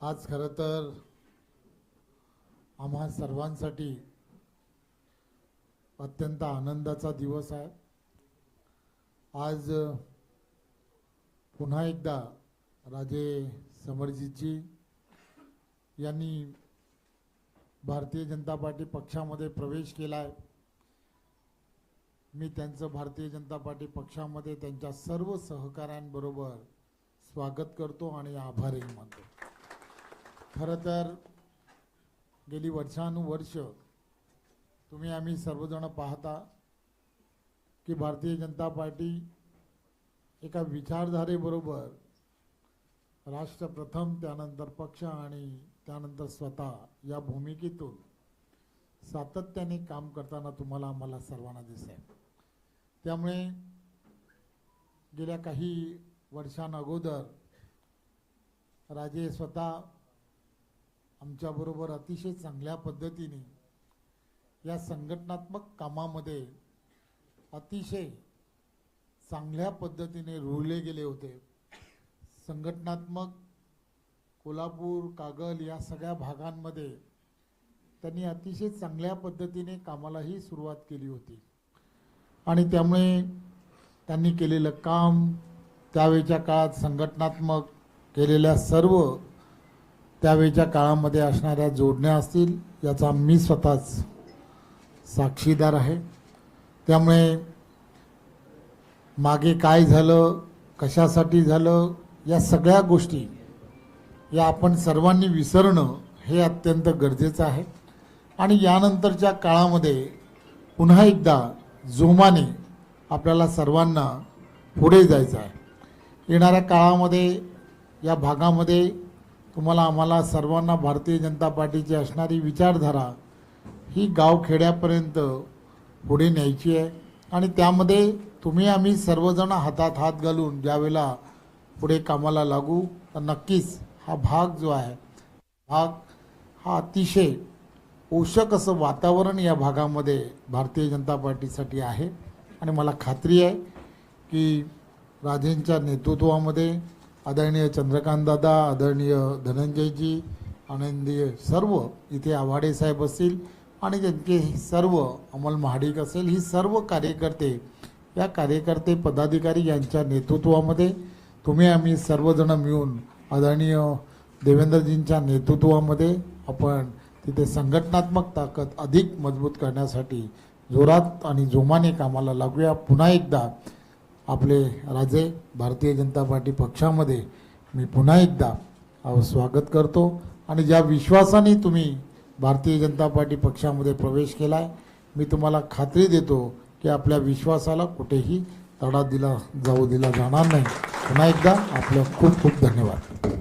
आज खरं तर आम्हा सर्वांसाठी अत्यंत आनंदाचा दिवस आहे। आज पुन्हा एकदा राजे समरजीजी यांनी भारतीय जनता पार्टी पक्षामध्ये प्रवेश केला आहे। मी त्यांचं भारतीय जनता पार्टी पक्षामध्ये त्यांच्या सर्व सहकाऱ्यांबरोबर स्वागत करतो आणि आभारही मानतो। खरं तर गेली वर्षानुवर्ष तुम्ही आम्ही सर्वजण पाहता की भारतीय जनता पार्टी एका विचारधारेबरोबर राष्ट्र प्रथम, त्यानंतर पक्ष आणि त्यानंतर स्वतः या भूमिकेतून सातत्याने काम करताना तुम्हाला आम्हाला सर्वांना दिसतंय। त्यामुळे गेल्या काही वर्षांअगोदर राजे स्वतः आमच्याबरोबर अतिशय चांगल्या पद्धतीने या संघटनात्मक कामामध्ये अतिशय चांगल्या पद्धतीने रुळले गेले होते। संघटनात्मक कोल्हापूर, कागल या सगळ्या भागांमध्ये त्यांनी अतिशय चांगल्या पद्धतीने कामालाही सुरुवात केली होती आणि त्यामुळे त्यांनी केलेलं काम, त्यावेळच्या काळात संघटनात्मक केलेल्या सर्व त्यावेळच्या काळामध्ये असणाऱ्या जोडण्या असतील याचा मी स्वतःच साक्षीदार आहे। त्यामुळे मागे काय झालं, कशासाठी झालं, या सगळ्या गोष्टी या आपण सर्वांनी विसरणं हे अत्यंत गरजेचं आहे आणि यानंतरच्या काळामध्ये पुन्हा एकदा जोमाने आपल्याला सर्वांना पुढे जायचं आहे। येणाऱ्या काळामध्ये या भागामध्ये तुम्हाला आम्हाला सर्वांना भारतीय जनता पार्टीची असणारी विचारधारा ही गावखेड्यापर्यंत पुढे न्यायची आहे आणि त्यामध्ये तुम्ही आम्ही सर्वजण हातात हात घालून ज्यावेळेला पुढे कामाला लागू तर नक्कीच हा भाग जो आहे हा अतिशय पोषक असं वातावरण या भागामध्ये भारतीय जनता पार्टीसाठी आहे आणि मला खात्री आहे की राजेंच्या नेतृत्वामध्ये आदरणीय चंद्रकांत दादा, आदरणीय धनंजयजी, आनंदीय सर्व इथे आव्हाडे साहेब असतील आणि त्यांचे सर्व अमल महाडिक असेल, ही सर्व कार्यकर्ते या कार्यकर्ते पदाधिकारी यांच्या नेतृत्वामध्ये तुम्ही आम्ही सर्वजण मिळून आदरणीय देवेंद्रजींच्या नेतृत्वामध्ये आपण तिथे संघटनात्मक ताकद अधिक मजबूत करण्यासाठी जोरात आणि जोमाने कामाला लागूया। पुन्हा एकदा आपले राजे भारतीय जनता पार्टी पक्षामध्ये मी पुन्हा एकदा स्वागत करतो आणि ज्या विश्वासाने तुम्ही भारतीय जनता पार्टी पक्षामध्ये प्रवेश केला आहे, मी तुम्हाला खात्री देतो की आपल्या विश्वासाला कुठेही तडा दिला जाणार नाही। पुन्हा एकदा आपलं खूप खूप धन्यवाद।